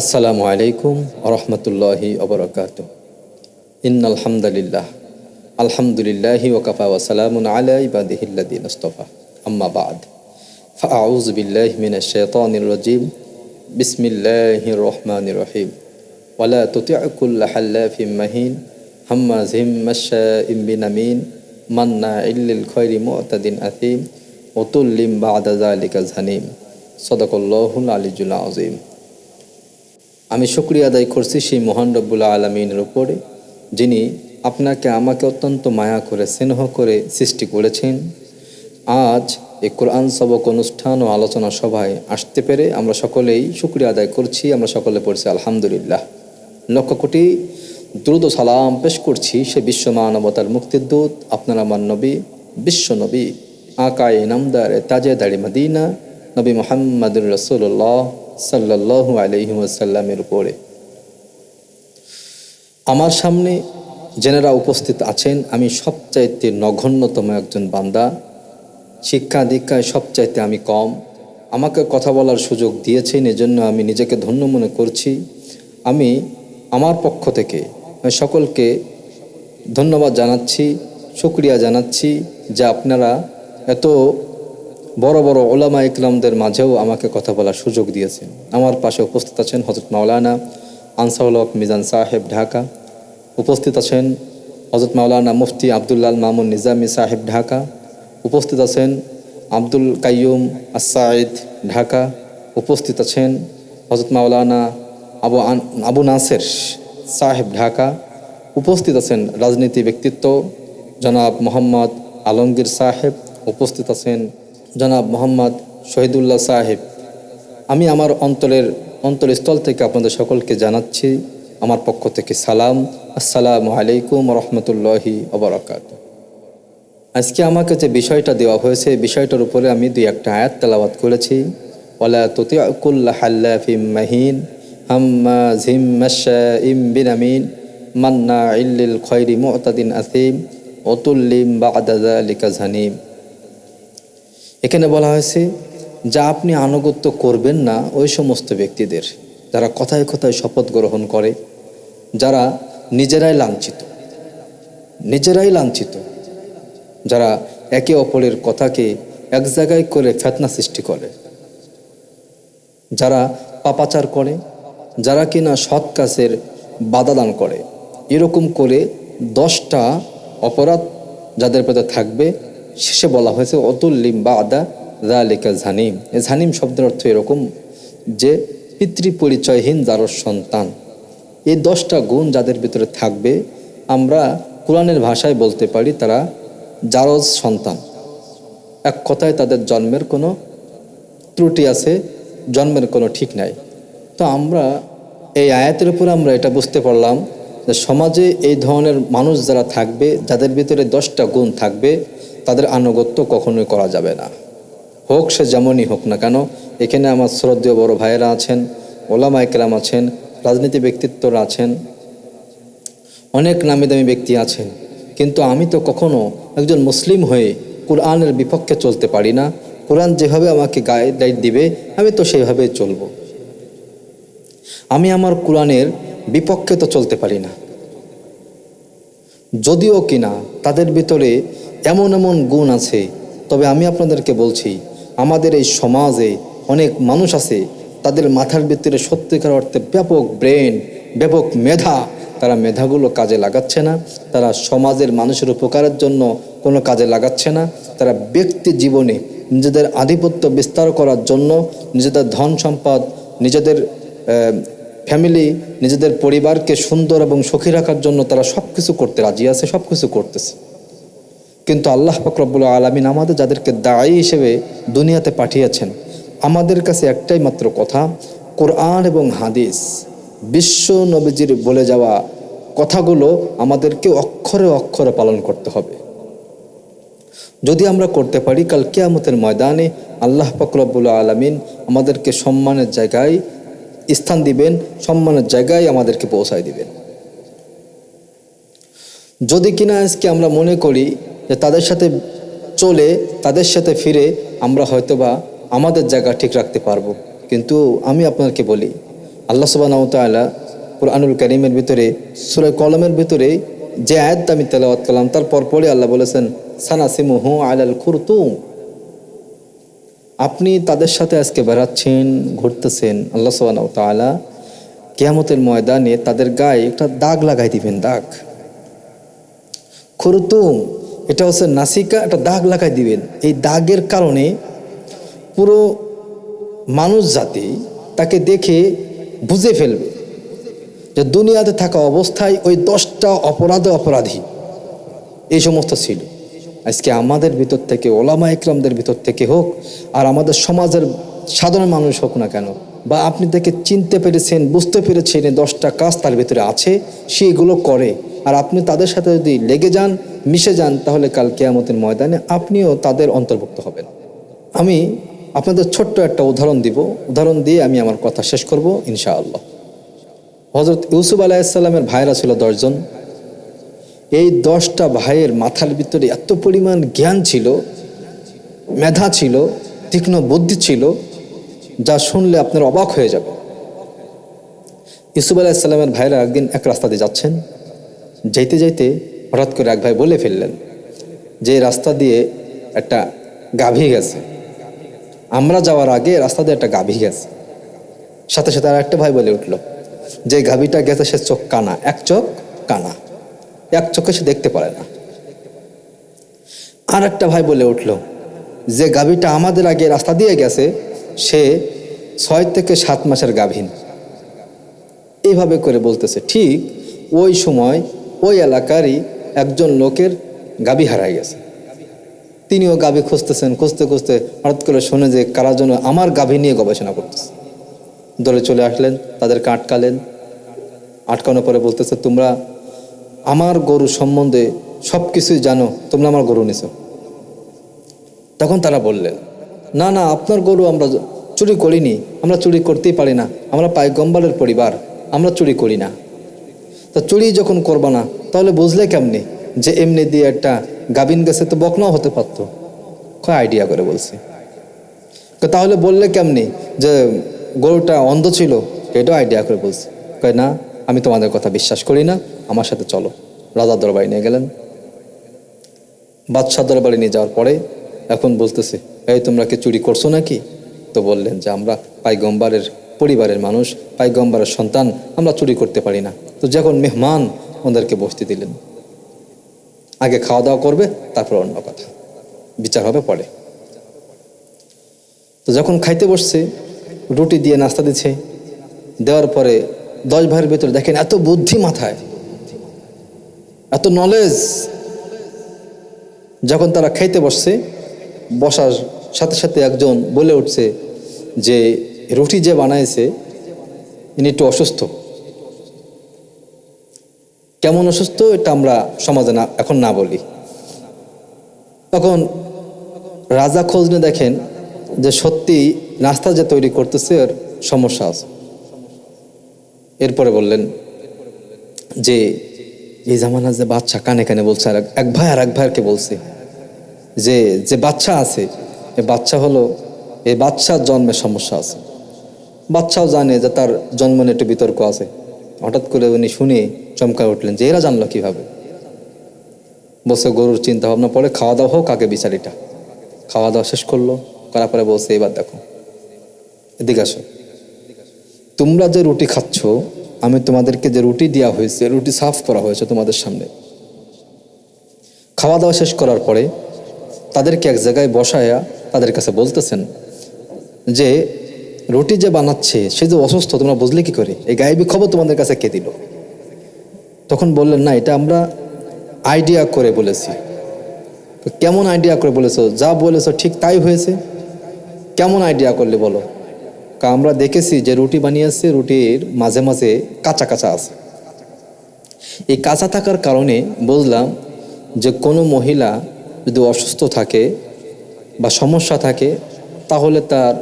আসসালামু আলাইকুম ওরহমতুল্লাহি ওবরাকাতুহ। ইন্নাল হামদুলিল্লাহ আলহামদুলিল্লাহি ওয়াকাফা ওয়া সালামুন আলা ইবাদিহিল্লাযিনা ইসতাফা। আম্মা বা'দ, ফাআউযু বিল্লাহি মিনাশ শাইতানির রাজীম। বিসমিল্লাহির রহমানির রহিম। ওয়ালা তুতি' কুল্লা হাল্লাফিম মাহিন হাম্মাযিম মাশশাইম বিনামিন মান্না'ইল লিল খায়রি মু'তাদিন আথীম উতুল্লিম বা'দা যালিকা জানিম। সাদাকাল্লাহুল আলিয়্যুল আযীম। আমি শুকরিয়া আদায় করছি সেই মহান রব্বুল আলামিনের উপরে, যিনি আপনাকে আমাকে অত্যন্ত মায়া করে স্নেহ করে সৃষ্টি করেছেন। আজ এই কোরআন সবক অনুষ্ঠান ও আলোচনা সভায় আসতে পেরে আমরা সকলেই শুকরিয়া আদায় করছি। আমরা সকলে পড়ছি আলহামদুলিল্লাহ। লক্ষ কোটি দ্রুত সালাম পেশ করছি সে বিশ্ব মানবতার মুক্তির দূত, আপনার আমার নবী, বিশ্ব নবী, আকায়ে নামদার তাজেদারি মদিনা, নবী মুহাম্মদুর রাসূলুল্লাহ সাল্লাল্লাহু আলাইহি ওয়াসাল্লামের উপরে। আমার সামনে যেনারা উপস্থিত আছেন, আমি সবচাইতে নগণ্যতম একজন বান্দা। শিক্ষা দীক্ষায় সবচাইতে আমি কম। আমাকে কথা বলার সুযোগ দিয়েছেন, এজন্য আমি নিজেকে ধন্য মনে করছি। আমি আমার পক্ষ থেকে সকলকে ধন্যবাদ জানাচ্ছি, শুকরিয়া জানাচ্ছি যে আপনারা এত বড় বড় ওলামা ইকরামদের মাঝেও আমাকে কথা বলার সুযোগ দিয়েছেন। আমার পাশে উপস্থিত আছেন হযরত মাওলানা আনসারুল হক মিজান সাহেব ঢাকা, উপস্থিত আছেন হযরত মাওলানা মুফতি আব্দুল্লাহ মামুন নিজামী সাহেব ঢাকা, উপস্থিত আছেন আব্দুল কাইয়ুম আস-সাঈদ ঢাকা, উপস্থিত আছেন হযরত মাওলানা আবু নাসের সাহেব ঢাকা, উপস্থিত আছেন রাজনীতি ব্যক্তিত্ব জনাব মোহাম্মদ আলমগীর সাহেব, উপস্থিত আছেন জনাব মোহাম্মদ শহীদুল্লাহ সাহেব। আমি আমার অন্তরস্থল থেকে আপনাদের সকলকে জানাচ্ছি আমার পক্ষ থেকে সালাম। আসসালামু আলাইকুম রহমতুল্লাহি ওয়া বারাকাতুহু। আজকে আমাকে যে বিষয়টা দেওয়া হয়েছে, এই বিষয়টার উপরে আমি দুই একটা আয়াত তেলাওয়াত করেছি। ওয়ালা তুতি' কুল্লা হাল্লাফিম মাহিন হাম্মাযিম মাশশাইম বিনামিন মান্না'ইল লিল খায়রি মু'তাদিন আথীম উতুল্লিম বা'দা যালিকা জানিম। এখানে বলা হয়েছে যা আপনি আনুগত্য করবেন না ওই সমস্ত ব্যক্তিদের, যারা কথায় কথায় শপথ গ্রহণ করে, যারা নিজেরাই লাঞ্ছিত, যারা একে অপরের কথাকে এক জায়গায় করে ফিতনা সৃষ্টি করে, যারা পাপাচার করে, যারা কিনা সৎ কাজের বাধা দান করে। এরকম করে 10টা অপরাধ যাদের প্রতি থাকবে, শেষে বলা হয়েছে অতুল্লিম বা'দা যালিকা জানিম। এই জানিম শব্দের অর্থ এরকম যে পিতৃপরিচয়হীন যার সন্তান। এই 10টা গুণ যাদের ভিতরে থাকবে, আমরা কোরআনের ভাষায় বলতে পারি তারা জারজ সন্তান। এক কথায় তাদের জন্মের কোনো ত্রুটি আছে, জন্মের কোনো ঠিক নাই। তো আমরা এই আয়াতের উপর আমরা এটা বুঝতে পারলাম যে সমাজে এই ধরনের মানুষ যারা থাকবে, যাদের ভিতরে 10টা গুণ থাকবে, তাদের আনুগত্য কখনোই করা যাবে না, হোক সে যেমনই হোক না কেন। এখানে আমার শ্রদ্ধেয় বড় ভাইয়েরা আছেন, ওলামা ইকরাম আছেন, রাজনীতি ব্যক্তিত্বরা আছেন, অনেক নামি দামি ব্যক্তি আছেন, কিন্তু আমি তো কখনো একজন মুসলিম হয়ে কোরআনের বিপক্ষে চলতে পারি না। কোরআন যেভাবে আমাকে গাইডলাইন দিবে আমি তো সেইভাবেই চলব। আমি আমার কোরআনের বিপক্ষে তো চলতে পারি না, যদিও কিনা তাদের ভিতরে এমন এমন গুণ আছে। তবে আমি আপনাদেরকে বলছি, আমাদের এই সমাজে অনেক মানুষ আছে, তাদের মাথার ভিতরে সত্যিকার অর্থে ব্যাপক ব্রেন, ব্যাপক মেধা, তারা মেধাগুলো কাজে লাগাচ্ছে না। তারা সমাজের মানুষের উপকারের জন্য কোনো কাজে লাগাচ্ছে না। তারা ব্যক্তি জীবনে নিজেদের আধিপত্য বিস্তার করার জন্য, নিজেদের ধন সম্পদ, নিজেদের ফ্যামিলি, নিজেদের পরিবারকে সুন্দর এবং সুখী রাখার জন্য তারা সব কিছু করতে রাজি আছে, সব কিছু করতেছে। কিন্তু আল্লাহ পাক রব্বুল আলামিন আমাদের যাদেরকে দায়ী হিসেবে দুনিয়াতে পাঠিয়েছেন, আমাদের কাছে একটাই মাত্র কথা, কোরআন এবং হাদিস, বিশ্ব নবীজির বলে যাওয়া কথাগুলো আমাদেরকে অক্ষরে অক্ষরে পালন করতে হবে। যদি আমরা করতে পারি, কাল কিয়ামতের ময়দানে আল্লাহ পাক রব্বুল আলামিন আমাদেরকে সম্মানের জায়গায় স্থান দিবেন, সম্মানের জায়গায় আমাদেরকে পৌঁছায় দিবেন। যদি কিনা আজকে আমরা মনে করি যে তাদের সাথে চলে, তাদের সাথে ফিরে আমরা হয়তোবা আমাদের জায়গা ঠিক রাখতে পারবো, কিন্তু আমি আপনাকে বলি, আল্লাহ সুবহানাহু ওয়া তাআলা কুরআনুল কারীমের ভিতরে সূরা কলমের ভিতরে যে আয়াতটা আমি তেলাওয়াত করলাম তার পরপরই আল্লাহ বলেছেন সানাসিমুহু আলাল খুরতুম। আপনি তাদের সাথে আজকে বেড়াচ্ছেন, ঘুরতেছেন, আল্লাহ সুবহানাহু ওয়া তাআলা কিয়ামতের ময়দানে তাদের গায়ে একটা দাগ লাগাই দিবেন। দাগ, খুরতুম এটা হচ্ছে নাসিকা, একটা দাগ লাগাই দিবেন। এই দাগের কারণে পুরো মানুষ জাতি তাকে দেখে বুঝে ফেলবে যে দুনিয়াতে থাকা অবস্থায় ওই 10টা অপরাধী এই সমস্ত ছিল। আজকে আমাদের ভিতর থেকে, ওলামা ইকরামদের ভিতর থেকে হোক আর আমাদের সমাজের সাধারণ মানুষ হোক না কেন, বা আপনি তাকে চিনতে পেরেছেন, বুঝতে পেরেছেন এই 10টা কাজ তার ভিতরে আছে, সেগুলো করে, আর আপনি তাদের সাথে যদি লেগে যান, মিশে যান, তাহলে কাল কিয়ামতের ময়দানে আপনিও তাদের অন্তর্ভুক্ত হবেন। আমি আপনাদের ছোট্ট একটা উদাহরণ দিব, উদাহরণ দিয়ে আমি আমার কথা শেষ করব ইনশাআল্লাহ। হযরত ইউসুফ আলাইহিস সালামের ভাইরা ছিল 10 জন। এই 10টা ভাইয়ের মাথার ভিতরে এত পরিমাণ জ্ঞান ছিল, মেধা ছিল, তীক্ষ্ণ বুদ্ধি ছিল, যা শুনলে আপনার অবাক হয়ে যাবে। ইউসুফ আলাইহিস সালামের ভাইরা একদিন এক রাস্তা দিয়ে যাচ্ছেন, যাইতে যাইতে হঠাৎ করে এক ভাই বলে ফেললেন যে রাস্তা দিয়ে একটা গাভী গেছে, আমরা যাওয়ার আগে রাস্তা দিয়ে একটা গাভী গেছে। সাথে সাথে আর একটা ভাই বলে উঠল যে গাভীটা গেছে সে চোখ কানা, এক চোখ কানা, এক চোখে সে দেখতে পারে না। আর একটা ভাই বলে উঠল যে গাভীটা আমাদের আগে রাস্তা দিয়ে গেছে সে 6 থেকে 7 মাসের গাভীন। এইভাবে করে বলতেছে। ঠিক ওই সময় ওই এলাকারই একজন লোকের গাভী হারায় গেছে। তিনিও গাভী খুঁজতেছেন, খুঁজতে খুঁজতে হঠাৎ করে শুনে যে কারা যেন আমার গাভী নিয়ে গবেষণা করতেছে। দলে চলে আসলেন, তাদেরকে আটকালেন। আটকানোর পরে বলতেছে, তোমরা আমার গরু সম্বন্ধে সব কিছুই জানো, তোমরা আমার গরু নিছো। তখন তারা বললেন, না না, আপনার গরু আমরা চুরি করিনি, আমরা চুরি করতেই পারি না, আমরা পয়গম্বরের পরিবার, আমরা চুরি করি না। তা চুরি যখন করবা না তাহলে বুঝলে কেমনি যে এমনি দিয়ে একটা গাভিন গেছে, তো বকনাও হতে পারতো। কয় আইডিয়া করে বলছে। তাহলে বললে কেমনি যে গরুটা অন্ধ ছিল, এটাও আইডিয়া করে বলছে। কয় না, আমি তোমাদের কথা বিশ্বাস করি না, আমার সাথে চলো। রাজার দরবারে নিয়ে গেলেন। বাদশাহ দরবারে নিয়ে যাওয়ার পরে এখন বলতেছে, এই তোমরা কি চুরি করছো নাকি? তো বললেন যে আমরা পয়গম্বরের পরিবারের মানুষ, পয়গম্বরের সন্তান, আমরা চুরি করতে পারি না। তো যখন মেহমান, ওদেরকে বসতে দিলেন। আগে খাওয়া দাওয়া করবে, তারপর অন্য কথা, বিচার হবে পরে। তো যখন খাইতে বসছে, রুটি দিয়ে নাস্তা দিচ্ছে, দেওয়ার পরে 10 ভাইয়ের ভেতরে দেখেন এত বুদ্ধি মাথায়, এত নলেজ। যখন তারা খাইতে বসছে, বসার সাথে সাথে একজন বলে উঠছে যে রুটি যে বানাইছে ইনি একটু অসুস্থ। কেমন অসুস্থ এটা আমরা সমাজে না এখন না বলি। তখন রাজা খোঁজ নিয়ে দেখেন যে সত্যি নাস্তা যে তৈরি করতেছে এর সমস্যা আছে। এরপরে বললেন যে এই জামানার যে বাচ্চা কানে কানে বলছে, আর এক ভাই আর এক ভাইকে বলছে যে যে বাচ্চা আছে, এই বাচ্চা হলো, এই বাচ্চার জন্মের সমস্যা আছে। বাচ্চাও জানে যে তার জন্ম নিয়ে একটু বিতর্ক আছে। হঠাৎ করে উনি শুনে চমকা উঠলেন যে এরা জানলো কিভাবে? বসে গরুর চিন্তা ভাবনা পরে খাওয়া দাওয়া হোক, আগে বিচারিটা। খাওয়া দাওয়া শেষ করলো, করার পরে বলছে, এবার দেখো, এদিকে আসো, তোমরা যে রুটি খাচ্ছ, আমি তোমাদেরকে যে রুটি দেওয়া হয়েছে, রুটি সাফ করা হয়েছে তোমাদের সামনে। খাওয়া দাওয়া শেষ করার পরে তাদেরকে এক জায়গায় বসায়া তাদের কাছে বলতেছেন যে রুটি যে বানাচ্ছে সে যে অসুস্থ, তোমরা বুঝলে কি করে? এই গায়েবী খবর তোমাদের কাছে কে দিল? তখন বললেন, না, এটা আমরা আইডিয়া করে বলেছি। কেমন আইডিয়া করে বলেছো? যা বলেছো ঠিক তাই হয়েছে। কেমন আইডিয়া করলে বলো? আমরা দেখেছি যে রুটি বানিয়েছে, রুটির মাঝে মাঝে কাঁচা কাঁচা আছে। এই কাঁচা থাকার কারণে বুঝলাম যে কোনো মহিলা যদি অসুস্থ থাকে বা সমস্যা থাকে, তাহলে তার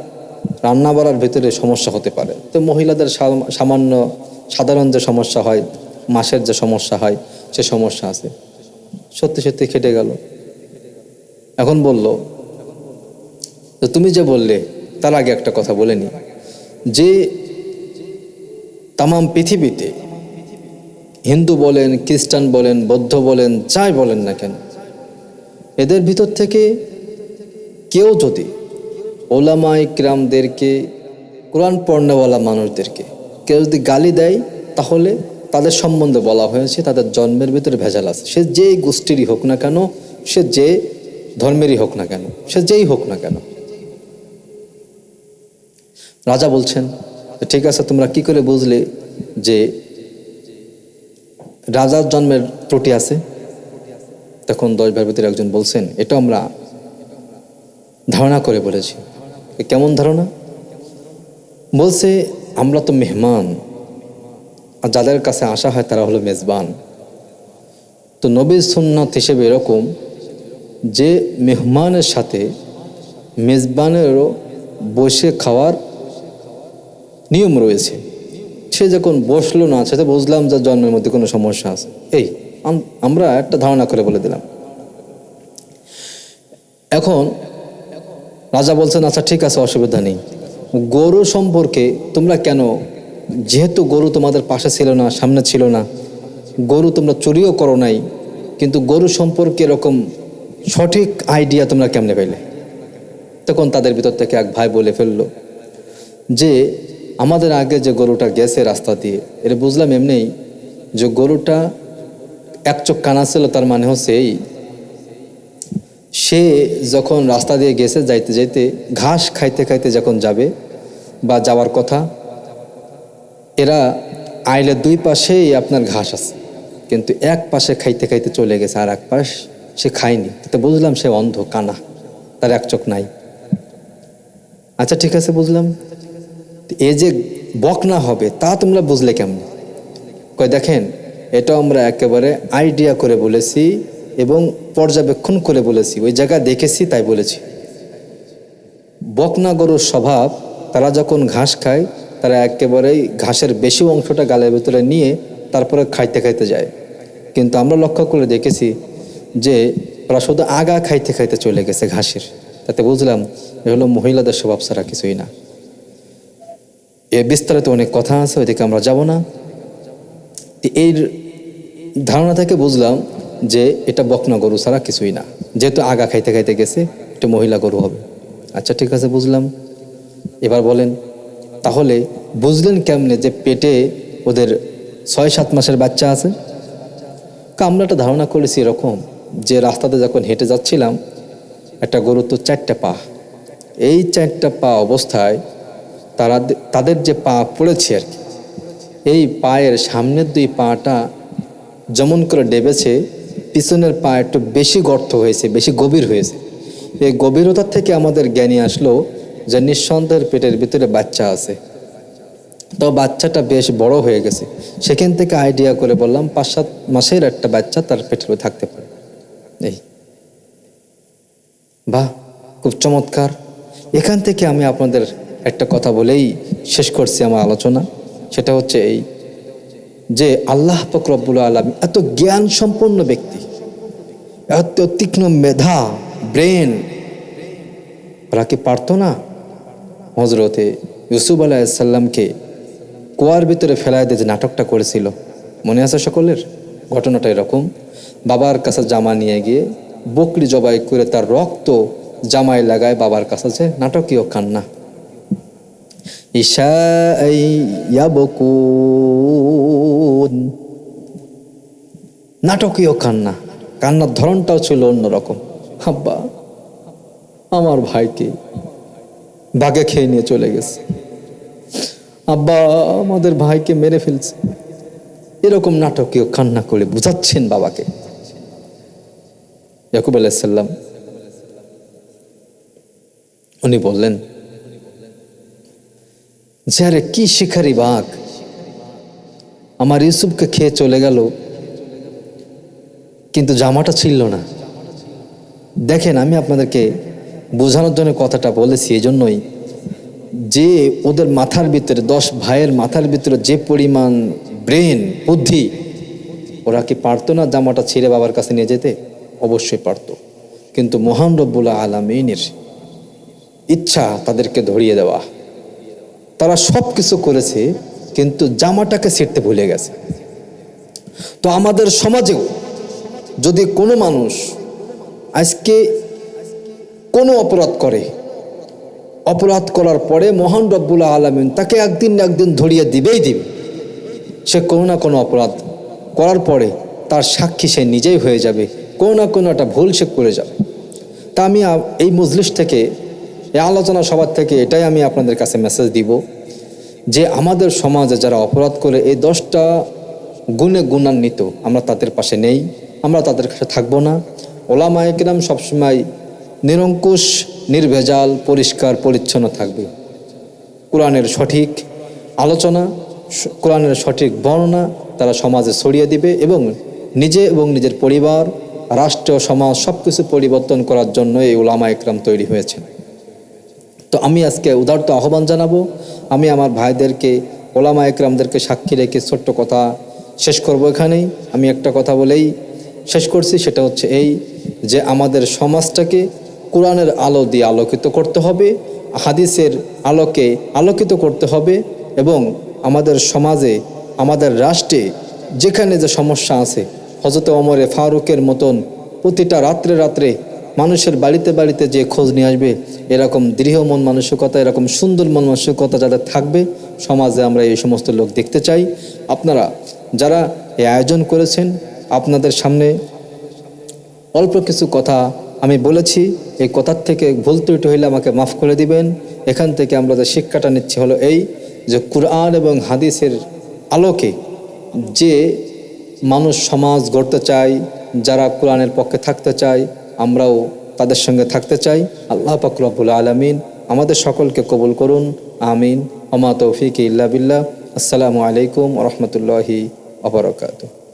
রান্না বাড়ার ভেতরে সমস্যা হতে পারে। তো মহিলাদের সামান্য সাধারণ যে সমস্যা হয়, মাসের যে সমস্যা হয়, সে সমস্যা আছে। সত্যি সত্যি খেটে গেল। এখন বলল যে তুমি যে বললে, তার আগে একটা কথা বলে নি, যে তামাম পৃথিবীতে হিন্দু বলেন, খ্রিস্টান বলেন, বৌদ্ধ বলেন, যাই বলেন না কেন, এদের ভিতর থেকে কেউ যদি ওলামায়ে কিরামদেরকে, কোরআন পড়নেওয়ালা মানুষদেরকে কেউ যদি গালি দেয়, তাহলে তাদের সম্বন্ধে বলা হয়েছে তাদের জন্মের ভিতরে ভেজাল আছে। সে যেই গোষ্ঠীরই হোক না কেন, সে যে ধর্মেরই হোক না কেন, সে যেই হোক না কেন। রাজা বলছেন, ঠিক আছে, তোমরা কি করে বুঝলে যে রাজার জন্মের ত্রুটি আছে? তখন 10 ভাইয়ের ভিতরে একজন বলছেন, এটা আমরা ধারণা করে বলেছি। কেমন ধারণা? বলছে, আমরা তো মেহমান, আর যাদের কাছে আসা হয় তারা হলো মেজবান। তো নবীর সুন্নাত হিসেবে এরকম যে মেহমানের সাথে মেজবানেরও বসে খাওয়ার নিয়ম রয়েছে। সে যখন বসলো না, সেটা বুঝলাম যে জন্মের মধ্যে কোনো সমস্যা আছে। এই আমরা একটা ধারণা করে বলে দিলাম। এখন রাজা বলছেন, আচ্ছা ঠিক আছে, অসুবিধা নেই। গরু সম্পর্কে তোমরা কেন, যেহেতু গরু তোমাদের পাশে ছিল না, সামনে ছিল না, গরু তোমরা চুরিও করো নাই, কিন্তু গরু সম্পর্কে এরকম সঠিক আইডিয়া তোমরা কেমনে পাইলে? তখন তাদের ভিতর থেকে এক ভাই বলে ফেললো যে আমাদের আগে যে গরুটা গেছে রাস্তা দিয়ে, এটা বুঝলাম এমনি যে গরুটা এক চোখ কানা ছিল, তার মানে হচ্ছে এই, সে যখন রাস্তা দিয়ে গেছে যাইতে যাইতে ঘাস খাইতে খাইতে যখন যাবে বা যাওয়ার কথা, এরা আইলের 2 পাশেই আপনার ঘাস আছে, কিন্তু এক পাশে খাইতে খাইতে চলে গেছে, আর এক পাশ সে খায়নি। তো বুঝলাম সে অন্ধ, কানা, তার এক চোখ নাই। আচ্ছা ঠিক আছে, বুঝলাম। এ যে বকনা হবে তা তোমরা বুঝলে কেমন? কয় দেখেন, এটা আমরা একেবারে আইডিয়া করে বলেছি এবং পর্যবেক্ষণ করে বলেছি, ওই জায়গা দেখেছি তাই বলেছি। বকনা গরুর স্বভাব, তারা যখন ঘাস খায় তারা একেবারেই ঘাসের বেশি অংশটা গালের ভিতরে নিয়ে তারপরে খাইতে খাইতে যায়, কিন্তু আমরা লক্ষ্য করে দেখেছি যে ওরা শুধু আগা খাইতে খাইতে চলে গেছে ঘাসের। তাতে বুঝলাম এ হলো মহিলাদের স্বভাব ছাড়া কিছুই না। এ বিস্তারিত অনেক কথা আছে, ওইদিকে আমরা যাব না। এই ধারণা থেকে বুঝলাম যে এটা বকনা গরু ছাড়া কিছুই না, যেহেতু আগা খাইতে খাইতে গেছে, এটা মহিলা গরু হবে। আচ্ছা ঠিক আছে, বুঝলাম। এবার বলেন, তাহলে বুঝলেন কেমনে যে পেটে ওদের 6-7 মাসের বাচ্চা আছে? আমরা একটা ধারণা করেছি এরকম যে রাস্তাতে যখন হেঁটে যাচ্ছিলাম, একটা গরু তো 4টা পা, এই 4টা পা অবস্থায় তাদের যে পা পড়েছে আর কি, এই পায়ের সামনের 2 পাটা যেমন করে ডেবেছে, পিছনের পা একটু বেশি গর্ত হয়েছে, বেশি গভীর হয়েছে। এই গভীরতার থেকে আমাদের জ্ঞানী আসলো যে নিঃসন্দেহের পেটের ভিতরে বাচ্চা আছে। তো বাচ্চাটা বেশ বড় হয়ে গেছে। সেখান থেকে আইডিয়া করে বললাম 5-7 মাসের একটা বাচ্চা তার পেটের ভিতরে থাকতে পারে। এই বাহ, খুব চমৎকার। এখান থেকে আমি আপনাদের একটা কথা বলেই শেষ করছি আমার আলোচনা। সেটা হচ্ছে এই যে আল্লাহ পাক রব্বুল আলামিন এত জ্ঞান সম্পন্ন ব্যক্তি, এত তীক্ষ্ণ মেধা, ব্রেন, ওরা কি পারতো না হজরতে ইউসুফ আলাইহিস সালামকে কুয়ার ভিতরে ফেলায় দিয়ে যে নাটকটা করেছিল? মনে আছে সকলের? ঘটনাটা এরকম, বাবার কাছে জামা নিয়ে গিয়ে বকরি জবাই করে তার রক্ত জামায় লাগায় বাবার কাছে, যে নাটকীয় কান্না, নাটকীয় কান্না, কান্নার ধরনটাও ছিল অন্যরকম। আব্বা আমার ভাইকে বাঘে খেয়ে নিয়ে চলে গেছে, আব্বা আমাদের ভাইকে মেরে ফেলছে, এরকম নাটকীয় কান্না করে বুঝাচ্ছেন বাবাকে। ইয়াকুব আলাইহিস সালাম উনি বললেন যে আরে কি শিকারি বাঘ আমার ইউসুফকে খেয়ে চলে গেল, কিন্তু জামাটা ছিল না। দেখেন, আমি আপনাদেরকে বোঝানোর জন্য কথাটা বলেছি এই জন্যই যে ওদের মাথার ভিতরে, 10 ভাইয়ের মাথার ভিতরে যে পরিমাণ ব্রেন, বুদ্ধি, ওরা কি পারতো না জামাটা ছিঁড়ে বাবার কাছে নিয়ে যেতে? অবশ্যই পারতো, কিন্তু মহান রব্বুল আলামিনের ইচ্ছা তাদেরকে ধরিয়ে দেওয়া। তারা সব কিছু করেছে কিন্তু জামাটাকে ছিঁড়তে ভুলে গেছে। তো আমাদের সমাজেও যদি কোনো মানুষ আজকে কোনো অপরাধ করে, অপরাধ করার পরে মহান রব্বুল আলামিন তাকে একদিন না একদিন ধরিয়ে দিবেই দিবে। সে কোনো না কোনো অপরাধ করার পরে তার সাক্ষী সে নিজেই হয়ে যাবে, কোনো না কোনো একটা ভুল সে করে যাবে। তা আমি এই মজলিস থেকে, এই আলোচনা সভা থেকে এটাই আমি আপনাদের কাছে মেসেজ দিব যে আমাদের সমাজে যারা অপরাধ করে এই 10টা গুণে গুণান্বিত, আমরা তাদের পাশে নেই, আমরা তাদের কাছে থাকবো না। ওলামায়ে কেরাম সবসময় নিরঙ্কুশ, নির্ভেজাল, পরিষ্কার পরিচ্ছন্ন থাকবে। কোরআনের সঠিক আলোচনা, কোরআনের সঠিক বর্ণনা তারা সমাজে ছড়িয়ে দিবে এবং নিজে এবং নিজের পরিবার, রাষ্ট্র, সমাজ সব কিছু পরিবর্তন করার জন্য এই ওলামায়ে কেরাম তৈরি হয়েছে। তো আমি আজকে উদারত আহ্বান জানাবো, আমি আমার ভাইদেরকে, ওলামায়ে কেরামদেরকে সাক্ষী রেখে ছোট্ট কথা শেষ করব এখানেই। আমি একটা কথা বলেই শেষ করছি, সেটা হচ্ছে এই যে আমাদের সমাজটাকে কোরআনের আলো দিয়ে আলোকিত করতে হবে, হাদিসের আলোকে আলোকিত করতে হবে এবং আমাদের সমাজে, আমাদের রাষ্ট্রে যেখানে যে সমস্যা আছে, হযরত ওমরে ফারুকের মতন প্রতিটা রাত্রে রাত্রে মানুষের বাড়িতে বাড়িতে যে খোঁজ নিয়ে আসবে, এরকম দৃঢ় মন মানসিকতা, এরকম সুন্দর মন মানসিকতা যাদের থাকবে সমাজে, আমরা এই সমস্ত লোক দেখতে চাই। আপনারা যারা এই আয়োজন করেছেন, আপনাদের সামনে অল্প কিছু কথা আমি বলেছি, এই কথার থেকে ভুল ত্রুটি হইলে আমাকে মাফ করে দিবেন। এখান থেকে আমরা যে শিক্ষাটা নিচ্ছি হলো এই যে কুরআন এবং হাদিসের আলোকে যে মানুষ সমাজ গড়তে চায়, যারা কোরআনের পক্ষে থাকতে চায়, আমরাও তাদের সঙ্গে থাকতে চাই। আল্লাহ পাক রব্বুল আলামিন আমাদের সকলকে কবুল করুন, আমিন। ওমা তৌফিক ইল্লা বিল্লাহ। আসসালামু আলাইকুম ওয়া রাহমাতুল্লাহি ওয়া বারাকাতুহু।